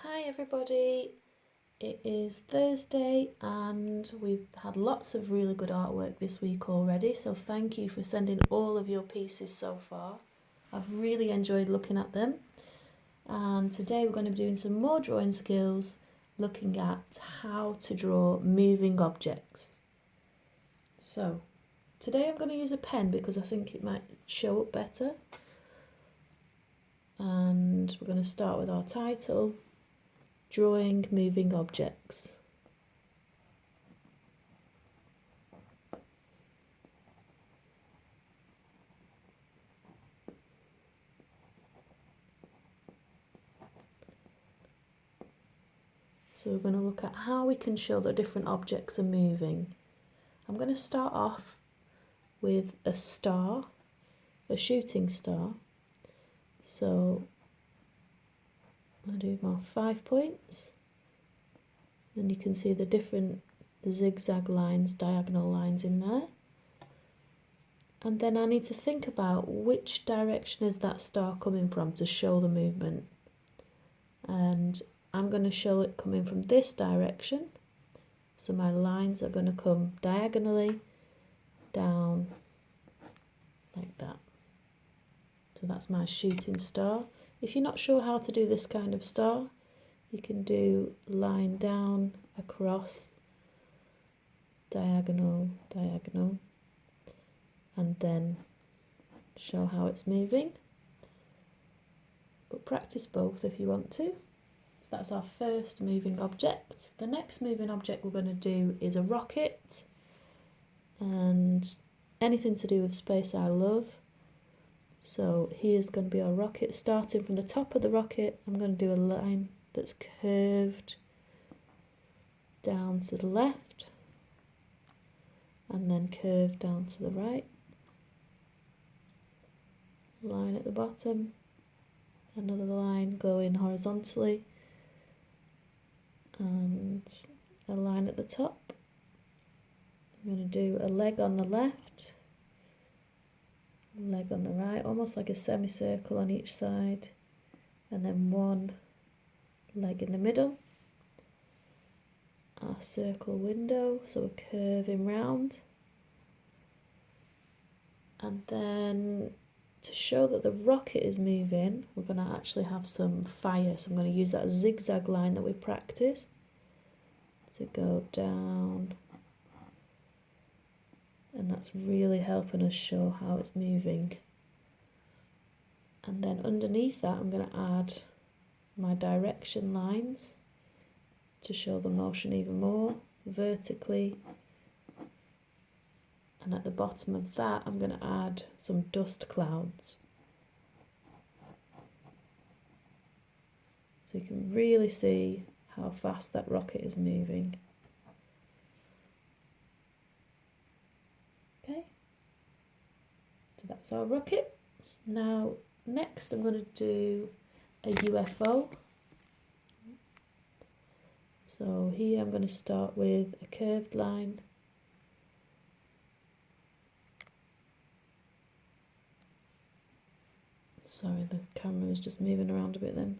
Hi everybody, it is Thursday and we've had lots of really good artwork this week already, so thank you for sending all of your pieces so far. I've really enjoyed looking at them, and today we're going to be doing some more drawing skills, looking at how to draw moving objects. So today I'm going to use a pen because I think it might show up better, and we're going to start with our title: Drawing Moving Objects. So we're going to look at how we can show that different objects are moving. I'm going to start off with a star, a shooting star. So I'll do my 5 points. And you can see the different zigzag lines, diagonal lines in there. And then I need to think about which direction is that star coming from to show the movement. And I'm going to show it coming from this direction. So my lines are going to come diagonally down like that. So that's my shooting star. If you're not sure how to do this kind of star, you can do line down, across, diagonal, diagonal, and then show how it's moving. But practice both if you want to. So that's our first moving object. The next moving object we're going to do is a rocket, and anything to do with space I love. So here's going to be our rocket. Starting from the top of the rocket, I'm going to do a line that's curved down to the left and then curved down to the right. Line at the bottom, another line going horizontally, and a line at the top. I'm going to do a leg on the left, leg on the right, almost like a semicircle on each side, and then one leg in the middle. Our circle window, so we're curving round. And then to show that the rocket is moving, we're going to actually have some fire. So I'm going to use that zigzag line that we practiced to go down. And that's really helping us show how it's moving. And then underneath that, I'm going to add my direction lines to show the motion even more vertically. And at the bottom of that, I'm going to add some dust clouds. So you can really see how fast that rocket is moving. Okay, so that's our rocket. Now, next I'm going to do a UFO. So here I'm going to start with a curved line. Sorry, the camera was just moving around a bit then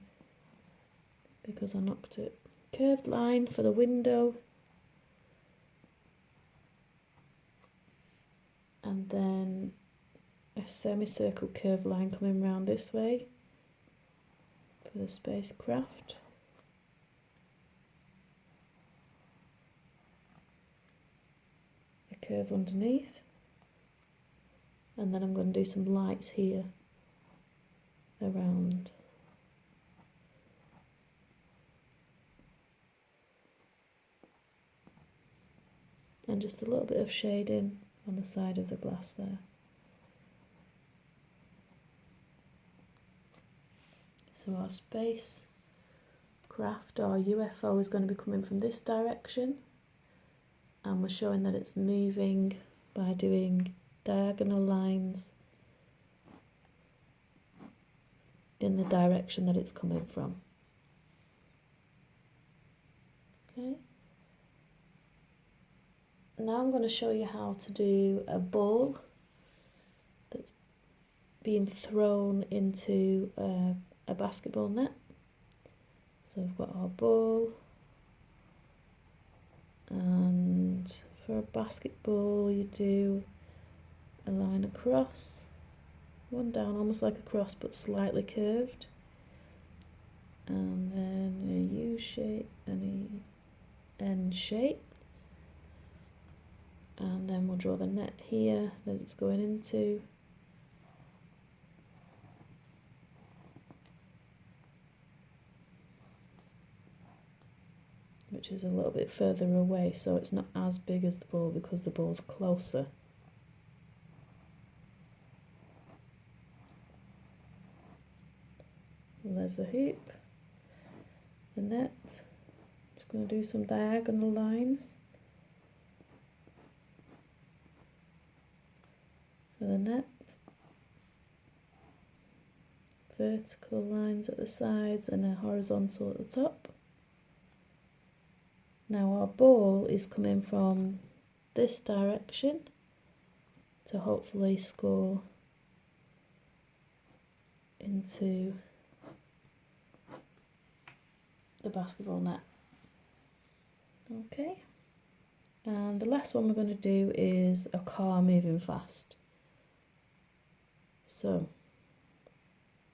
because I knocked it. Curved line for the window. And then a semicircle curved line coming round this way for the spacecraft. A curve underneath. And then I'm going to do some lights here around. And just a little bit of shading on the side of the glass there. So our spacecraft, our UFO, is going to be coming from this direction, and we're showing that it's moving by doing diagonal lines in the direction that it's coming from. Okay. Now I'm going to show you how to do a ball that's being thrown into a basketball net. So we've got our ball, and for a basketball you do a line across, one down, almost like a cross but slightly curved, and then a U shape and a N shape, and then we'll draw the net here that it's going into. Which is a little bit further away, so it's not as big as the ball because the ball's closer. And there's the hoop, the net. Just going to do some diagonal lines for the net. Vertical lines at the sides and a horizontal at the top. Now our ball is coming from this direction to hopefully score into the basketball net. Okay, and the last one we're going to do is a car moving fast. So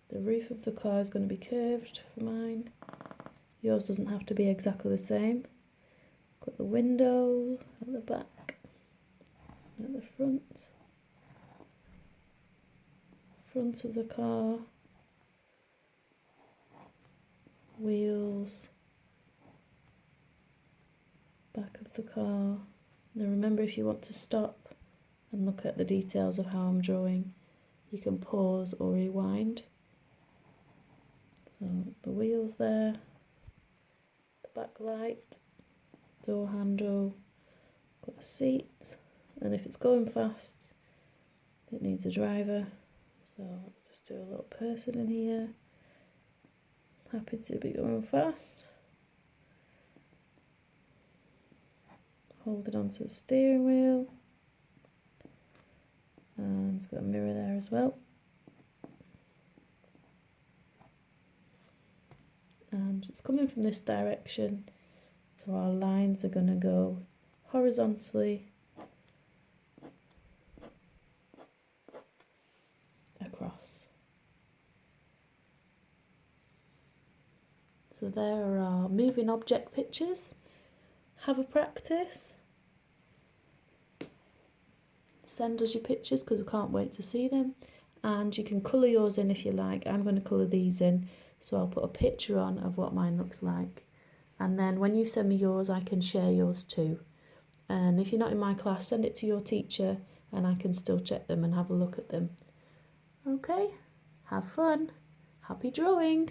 the roof of the car is going to be curved for mine. Yours doesn't have to be exactly the same. Got the window at the back, at the front of the car, wheels, back of the car. Now remember, if you want to stop and look at the details of how I'm drawing, you can pause or rewind. So the wheels there, the back light, door handle, got a seat, and if it's going fast it needs a driver, so let's just do a little person in here, happy to be going fast, holding onto the steering wheel, and it's got a mirror there as well, and it's coming from this direction. So our lines are going to go horizontally across. So there are our moving object pictures. Have a practice. Send us your pictures because I can't wait to see them. And you can colour yours in if you like. I'm going to colour these in, so I'll put a picture on of what mine looks like. And then when you send me yours, I can share yours too. And if you're not in my class, send it to your teacher and I can still check them and have a look at them. Okay, have fun. Happy drawing.